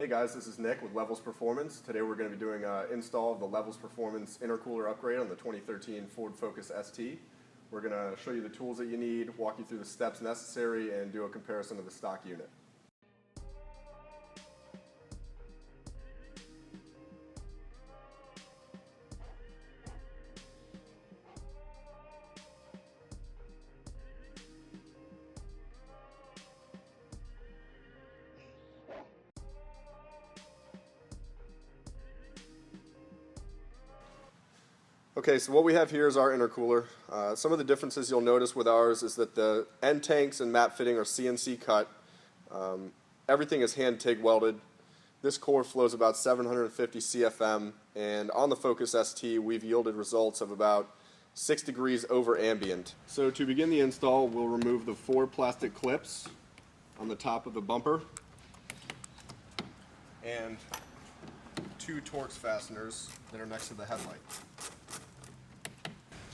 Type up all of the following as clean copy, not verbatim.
Hey guys, this is Nick with Levels Performance. Today we're going to be doing an install of the Levels Performance intercooler upgrade on the 2013 Ford Focus ST. We're going to show you the tools that you need, walk you through the steps necessary, and do a comparison of the stock unit. Okay, so what we have here is our intercooler. Some of the differences you'll notice with ours is that the end tanks and map fitting are CNC cut. Everything is hand TIG welded. This core flows about 750 CFM, and on the Focus ST we've yielded results of about 6 degrees over ambient. So to begin the install, we'll remove the 4 plastic clips on the top of the bumper and 2 torx fasteners that are next to the headlight.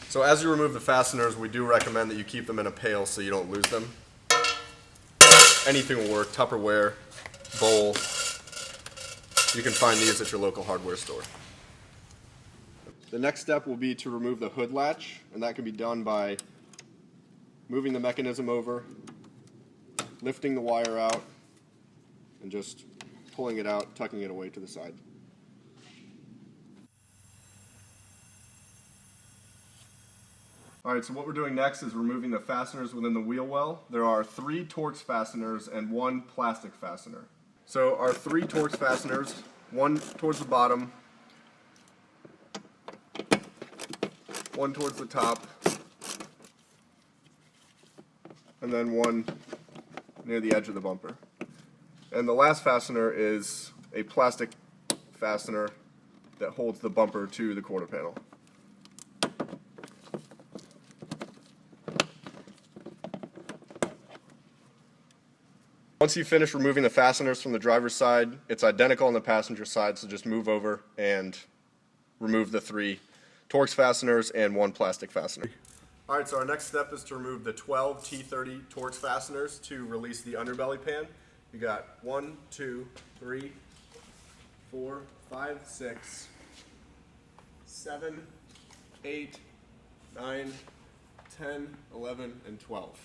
So as you remove the fasteners, we do recommend that you keep them in a pail so you don't lose them. Anything will work, Tupperware, bowl. You can find these at your local hardware store. The next step will be to remove the hood latch, and that can be done by moving the mechanism over, lifting the wire out, and just pulling it out, tucking it away to the side. Alright, so what we're doing next is removing the fasteners within the wheel well. There are 3 torx fasteners and 1 plastic fastener. So our 3 torx fasteners, one towards the bottom, one towards the top, and then one near the edge of the bumper. And the last fastener is a plastic fastener that holds the bumper to the quarter panel. Once you finish removing the fasteners from the driver's side, it's identical on the passenger side, so just move over and remove the 3 torx fasteners and 1 plastic fastener. Alright, so our next step is to remove the 12 T30 torx fasteners to release the underbelly pan. You got 1, 2, 3, 4, 5, 6, 7, 8, 9, 10, 11, and 12.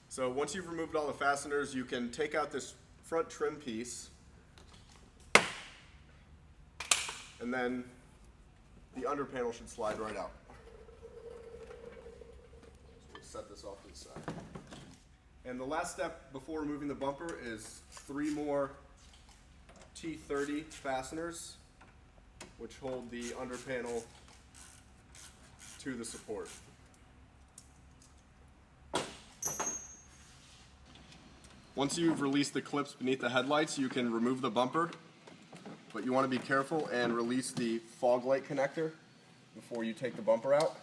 So once you've removed all the fasteners, you can take out this front trim piece, and then the under panel should slide right out. So we'll set this off to the side. And the last step before removing the bumper is 3 more T30 fasteners, which hold the under panel to the support. Once you've released the clips beneath the headlights, you can remove the bumper, but you want to be careful and release the fog light connector before you take the bumper out.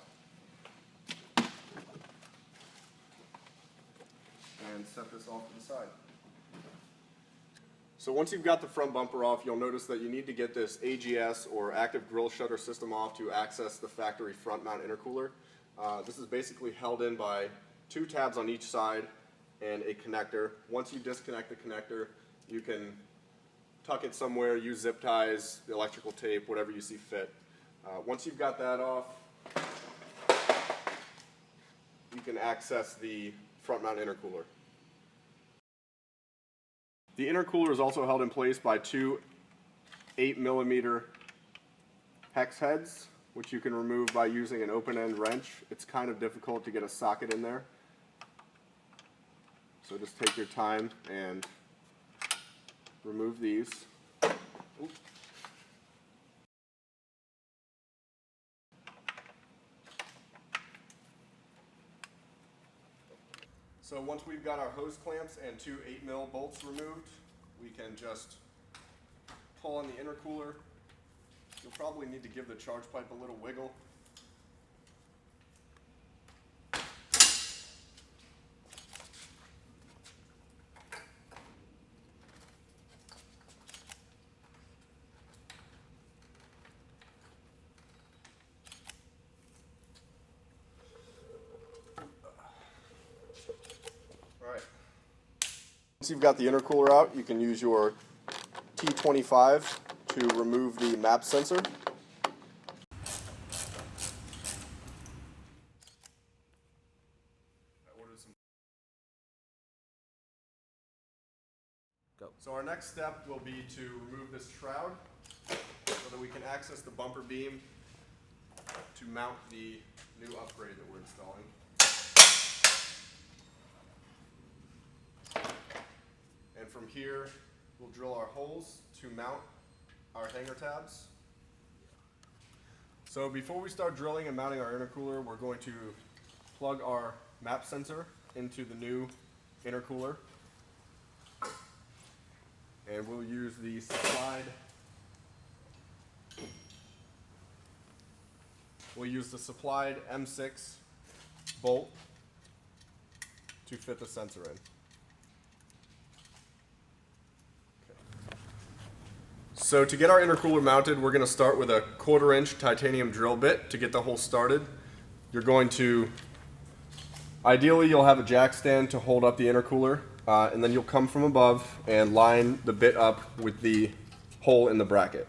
And set this off to the side. So once you've got the front bumper off, you'll notice that you need to get this AGS or active grille shutter system off to access the factory front mount intercooler. This is basically held in by 2 tabs on each side and a connector. Once you disconnect the connector, you can tuck it somewhere, use zip ties, electrical tape, whatever you see fit. Once you've got that off, you can access the front mount intercooler. The intercooler is also held in place by 2 8mm hex heads, which you can remove by using an open-end wrench. It's kind of difficult to get a socket in there. So just take your time and remove these. Oops. So once we've got our hose clamps and 2 8mm bolts removed, we can just pull on the intercooler. You'll probably need to give the charge pipe a little wiggle. Once you've got the intercooler out, you can use your T25 to remove the map sensor. So our next step will be to remove this shroud so that we can access the bumper beam to mount the new upgrade that we're installing. And from here, we'll drill our holes to mount our hanger tabs. So before we start drilling and mounting our intercooler, we're going to plug our map sensor into the new intercooler. And we'll use the supplied M6 bolt to fit the sensor in. So to get our intercooler mounted, we're going to start with a 1/4-inch titanium drill bit to get the hole started. Ideally you'll have a jack stand to hold up the intercooler, and then you'll come from above and line the bit up with the hole in the bracket.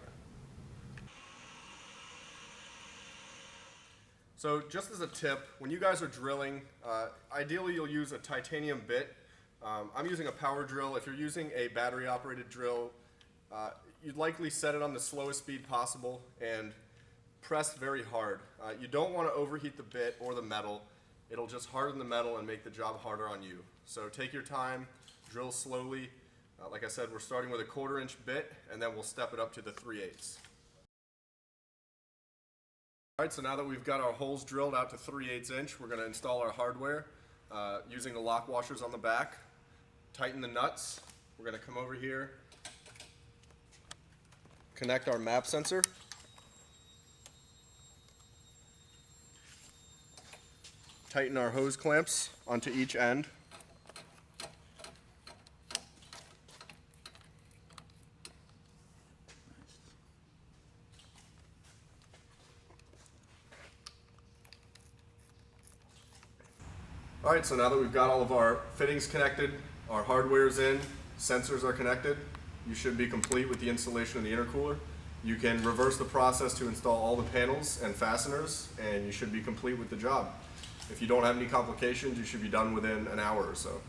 So just as a tip, when you guys are drilling, ideally you'll use a titanium bit. I'm using a power drill. If you're using a battery operated drill, you'd likely set it on the slowest speed possible and press very hard. You don't want to overheat the bit or the metal. It'll just harden the metal and make the job harder on you. So take your time, drill slowly. Like I said, we're starting with a 1/4-inch bit, and then we'll step it up to the 3/8. All right, so now that we've got our holes drilled out to 3/8 inch, we're going to install our hardware using the lock washers on the back. Tighten the nuts. We're going to come over here, connect our map sensor. Tighten our hose clamps onto each end. All right, so now that we've got all of our fittings connected, our hardware's in, sensors are connected, you should be complete with the installation of the intercooler. You can reverse the process to install all the panels and fasteners, and you should be complete with the job. If you don't have any complications, you should be done within an hour or so.